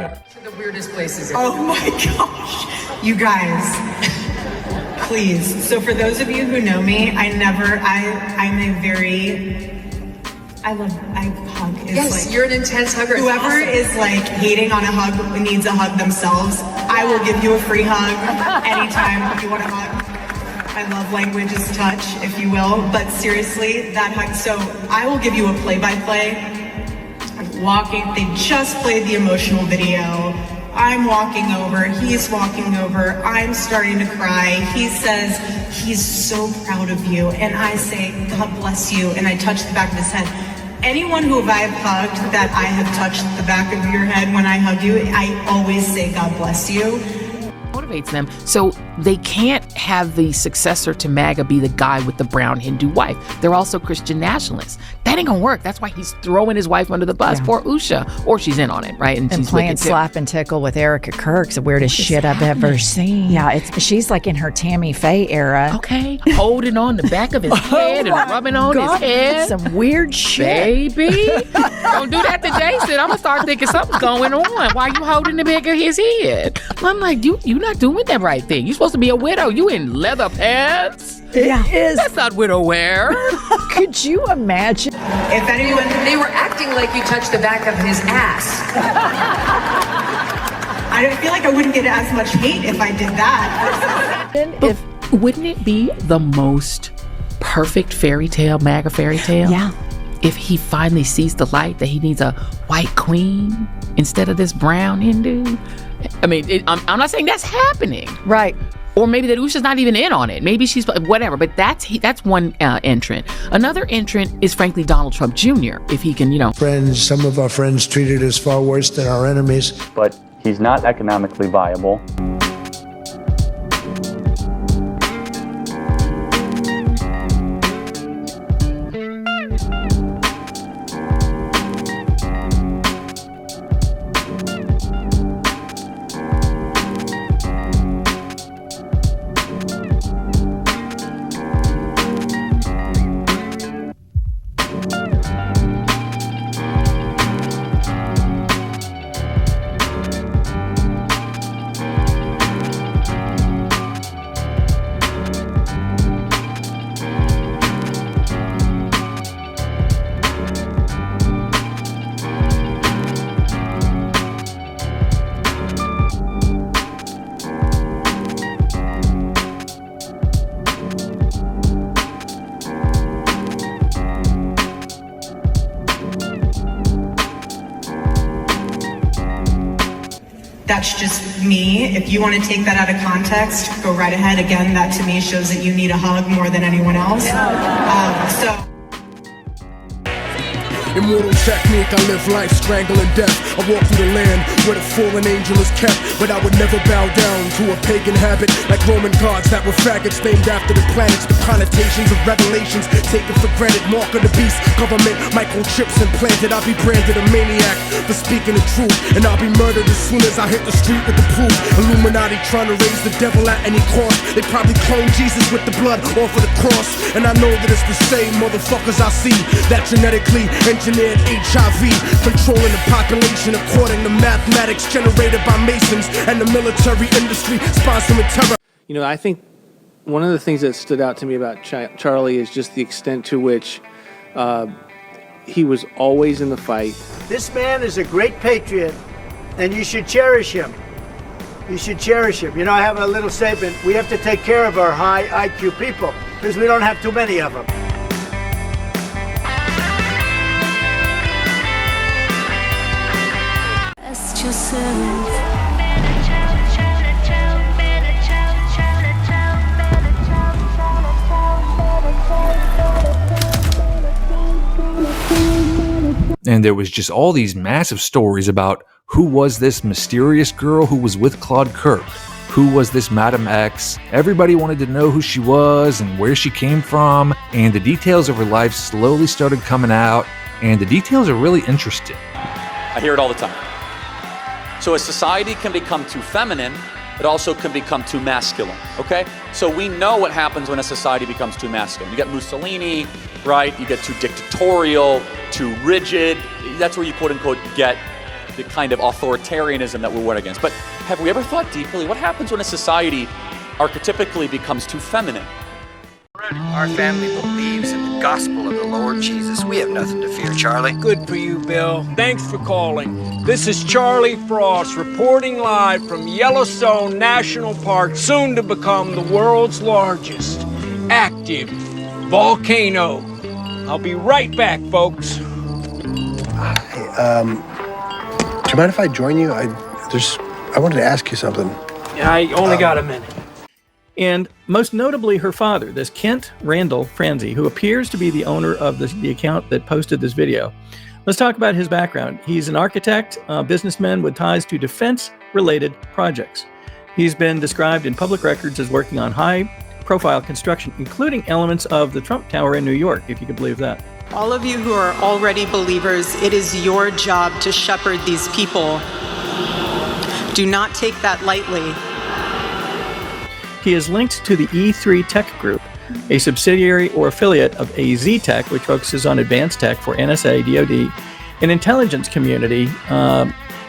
there. The weirdest places. Oh my gosh. You guys, please. So for those of you who know me, I hug. Yes, like, you're an intense hugger. Whoever awesome. is like hating on a hug needs a hug themselves. I will give you a free hug anytime you want a hug. I love language is touch, if you will. But seriously, that hug. So I will give you a play-by-play. I'm walking. They just played the emotional video. I'm walking over. He's walking over. I'm starting to cry. He says he's so proud of you, and I say God bless you, and I touch the back of his head. Anyone who I have hugged that I have touched the back of your head when I hug you, I always say God bless you. Motivates them, so they can't have the successor to MAGA be the guy with the brown Hindu wife. They're also Christian nationalists. That ain't gonna work. That's why he's throwing his wife under the bus. Yeah. Poor Usha, or she's in on it, right? And she's playing slap and tickle with Erika Kirk's the weirdest shit I've ever seen. Yeah, she's like in her Tammy Faye era. Okay, holding on the back of his head and rubbing on his head. Some weird shit, baby. Don't do that to Jason. I'm gonna start thinking something's going on. Why you holding the back of his head? I'm like, you not doing that right thing. You're supposed to be a widow. You in leather pants? It is. That's not widow wear. Could you imagine? If anyone, they were acting like you touched the back of his ass. I feel like I wouldn't get as much hate if I did that. Wouldn't it be the most perfect fairy tale, MAGA fairy tale? Yeah. If he finally sees the light that he needs a white queen instead of this brown Hindu. I mean, I'm not saying that's happening. Right. Or maybe that Usha's not even in on it. Maybe she's whatever. But that's one entrant. Another entrant is frankly Donald Trump Jr. If he can, Friends, some of our friends treated us far worse than our enemies. But he's not economically viable. That's just me. If you want to take that out of context, go right ahead. Again, that to me shows that you need a hug more than anyone else. Immortal technique, I live life strangling death. I walk through the land where the fallen angel is kept, but I would never bow down to a pagan habit like Roman gods that were faggots named after the planets. The connotations of revelations taken for granted. Mark of the beast, government microchips implanted. I'll be branded a maniac for speaking the truth, and I'll be murdered as soon as I hit the street with the proof. Illuminati trying to raise the devil at any cost. They probably clone Jesus with the blood off of the cross, and I know that it's the same motherfuckers I see that genetically engineered HIV, controlling the population according to mathematics generated by Masons and the military industry sponsoring terror. I think one of the things that stood out to me about Charlie is just the extent to which he was always in the fight. This man is a great patriot, and you should cherish him. You should cherish him. I have a little statement. We have to take care of our high IQ people because we don't have too many of them. And there was just all these massive stories about who was this mysterious girl who was with Claude Kirk? Who was this Madam X? Everybody wanted to know who she was and where she came from, and the details of her life slowly started coming out, and the details are really interesting. I hear it all the time. So a society can become too feminine, it also can become too masculine, okay? So we know what happens when a society becomes too masculine. You get Mussolini, right? You get too dictatorial, too rigid. That's where you quote unquote get the kind of authoritarianism that we went against. But have we ever thought deeply, what happens when a society archetypically becomes too feminine? Our family believes in the gospel of the Lord Jesus. We have nothing to fear, Charlie. Good for you, Bill. Thanks for calling. This is Charlie Frost reporting live from Yellowstone National Park, soon to become the world's largest active volcano. I'll be right back, folks. Hey, do you mind if I join you? I wanted to ask you something. I only got a minute. And most notably her father, this Kent Randall Franzi, who appears to be the owner of the account that posted this video. Let's talk about his background. He's an architect, businessman with ties to defense-related projects. He's been described in public records as working on high-profile construction, including elements of the Trump Tower in New York, if you could believe that. All of you who are already believers, it is your job to shepherd these people. Do not take that lightly. He is linked to the E3 Tech Group, a subsidiary or affiliate of AZ Tech, which focuses on advanced tech for NSA, DoD, and intelligence community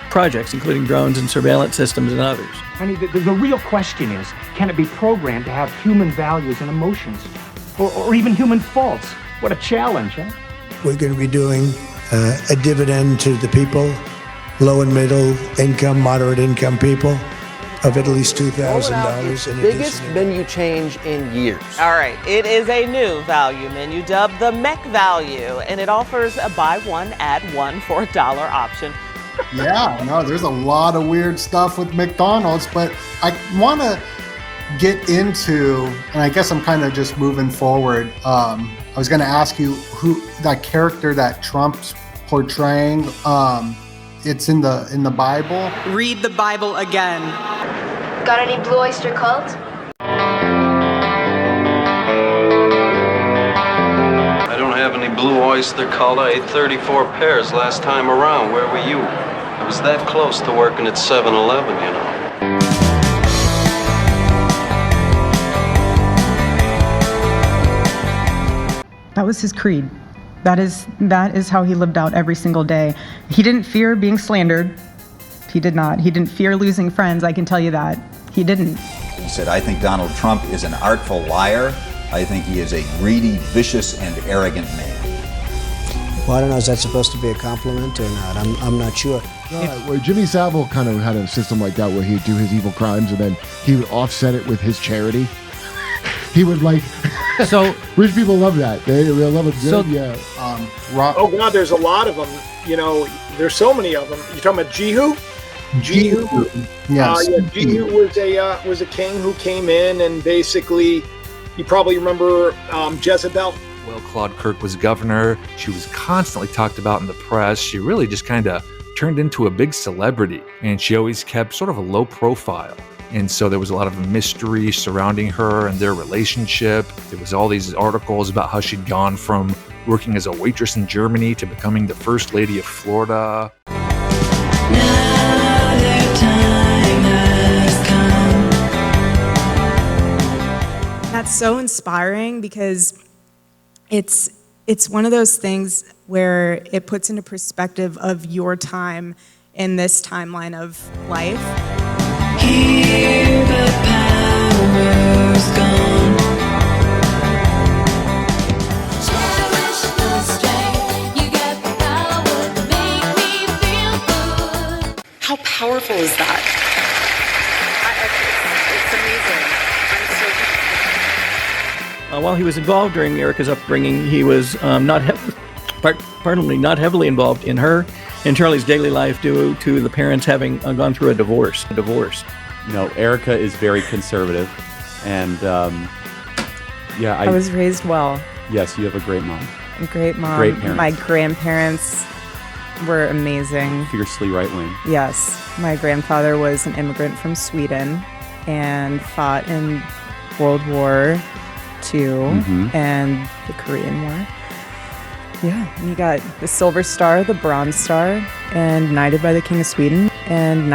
projects, including drones and surveillance systems and others. Honey, the real question is, can it be programmed to have human values and emotions? Or even human faults? What a challenge, huh? We're going to be doing a dividend to the people, low and middle income, moderate income people, of at least $2,000 in biggest menu change in years. All right, it is a new value menu dubbed the MEC value, and it offers a buy one, add one for $1 option. Yeah, no, there's a lot of weird stuff with McDonald's, but I want to get into, and I guess I'm kind of just moving forward. I was going to ask you who that character that Trump's portraying. It's in the Bible. Read the Bible again. Got any Blue Oyster Cult? I don't have any Blue Oyster Cult. I ate 34 pears last time around. Where were you? I was that close to working at 7-Eleven, you know. That was his creed. That is how he lived out every single day. He didn't fear being slandered. He did not. He didn't fear losing friends, I can tell you that. He didn't. He said, I think Donald Trump is an artful liar. I think he is a greedy, vicious, and arrogant man. Well, I don't know, is that supposed to be a compliment or not? I'm not sure. Well, Jimmy Savile kind of had a system like that where he'd do his evil crimes and then he would offset it with his charity. He would like... So rich people love that. They love it good. So, yeah. Oh God, there's a lot of them. You know, there's so many of them. You're talking about Jehu? Jehu. Yes. Jehu was a king who came in and basically, you probably remember Jezebel. Well, Claude Kirk was governor. She was constantly talked about in the press. She really just kind of turned into a big celebrity, and she always kept sort of a low profile. And so there was a lot of mystery surrounding her and their relationship. There was all these articles about how she'd gone from working as a waitress in Germany to becoming the first lady of Florida. That's so inspiring because it's one of those things where it puts into perspective of your time in this timeline of life. Here the power's gone. Cherish the strength. You got the power to make me feel good. How powerful is that? It's amazing. While he was involved during Erika's upbringing, he was not heavily involved in her and Charlie's daily life due to the parents having gone through a divorce. You know, Erika is very conservative, and I was raised well. Yes, you have a great mom. Great mom. Great parents. My grandparents were amazing. Fiercely right wing. Yes, my grandfather was an immigrant from Sweden and fought in World War II and the Korean War. Yeah, and you got the Silver Star, the Bronze Star, and knighted by the King of Sweden, and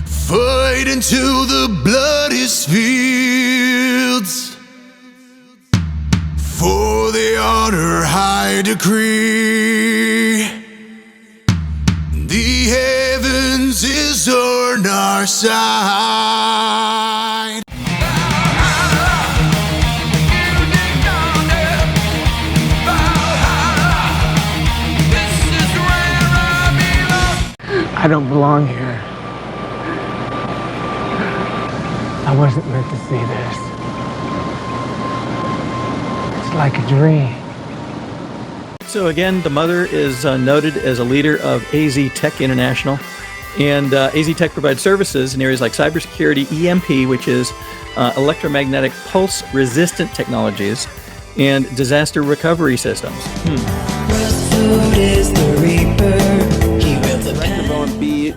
fight into the bloodiest fields for the honor high decree. our side. I don't belong here. I wasn't meant to see this. It's like a dream. So again, the mother is noted as a leader of AZ Tech International. And AZ Tech provides services in areas like cybersecurity, EMP, which is electromagnetic pulse-resistant technologies, and disaster recovery systems.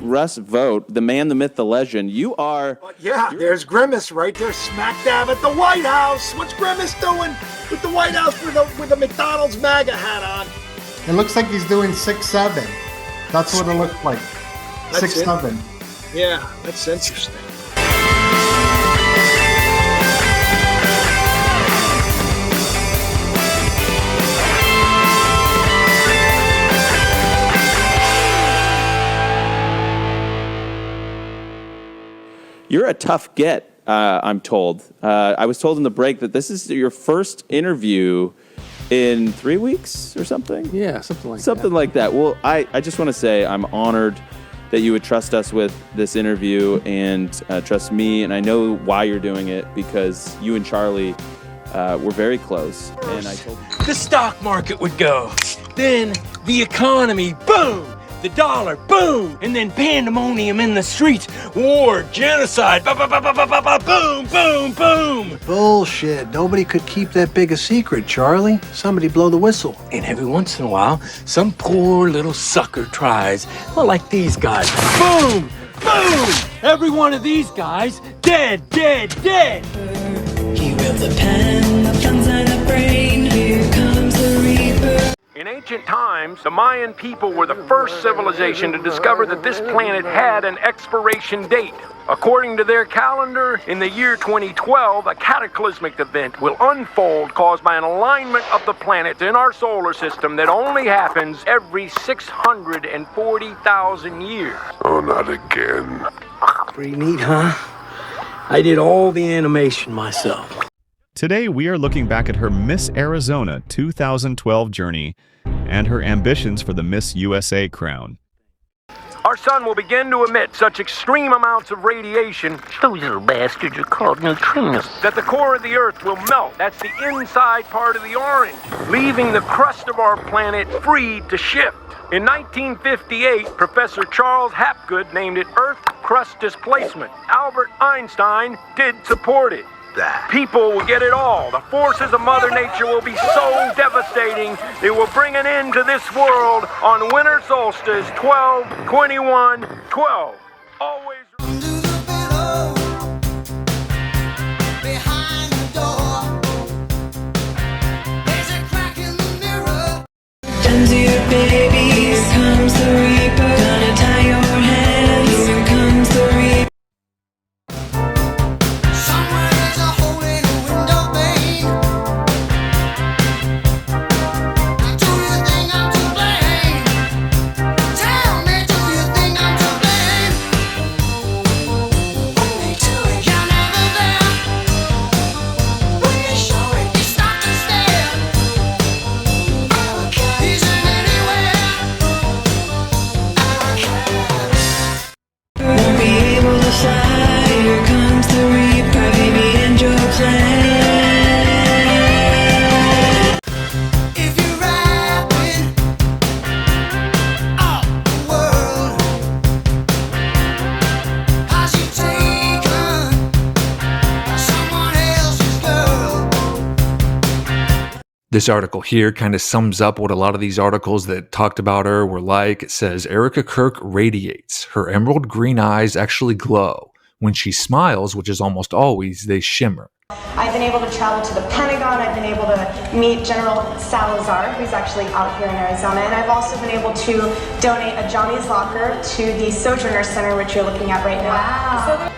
Russ Vogt, the man, the myth, the legend. You are... Yeah, there's Grimace right there smack dab at the White House. What's Grimace doing with the White House with the McDonald's MAGA hat on? It looks like he's doing 6'7". That's what it looks like. 6'7". Yeah, that's interesting. You're a tough get, I'm told. I was told in the break that this is your first interview in 3 weeks or something? Yeah, something like that. Something like that. Well, I just want to say I'm honored that you would trust us with this interview and trust me. And I know why you're doing it, because you and Charlie were very close. And I told you. The stock market would go. Then the economy, boom! The dollar, boom! And then pandemonium in the streets. War, genocide, boom, boom, boom! Bullshit. Nobody could keep that big a secret, Charlie. Somebody blow the whistle. And every once in a while, some poor little sucker tries. Well, like these guys. Boom! Boom! Every one of these guys, dead, dead, dead! He wields a pen, the fun's on the brain. Here comes the reaper. In ancient times, the Mayan people were the first civilization to discover that this planet had an expiration date. According to their calendar, in the year 2012, a cataclysmic event will unfold caused by an alignment of the planets in our solar system that only happens every 640,000 years. Oh, not again. Pretty neat, huh? I did all the animation myself. Today, we are looking back at her Miss Arizona 2012 journey and her ambitions for the Miss USA crown. Our sun will begin to emit such extreme amounts of radiation, those little bastards are called neutrinos, that the core of the Earth will melt. That's the inside part of the orange, leaving the crust of our planet free to shift. In 1958, Professor Charles Hapgood named it Earth crust displacement. Albert Einstein did support it. People will get it all. The forces of Mother Nature will be so devastating, it will bring an end to this world on winter solstice 12/21/12. Always. Turn to your babies, comes the reaper. Gonna tie your hands, here comes the reaper. This article here kind of sums up what a lot of these articles that talked about her were like. It says, Erika Kirk radiates. Her emerald green eyes actually glow. When she smiles, which is almost always, they shimmer. I've been able to travel to the Pentagon. I've been able to meet General Salazar, who's actually out here in Arizona. And I've also been able to donate a Johnny's Locker to the Sojourner Center, which you're looking at right now. Wow.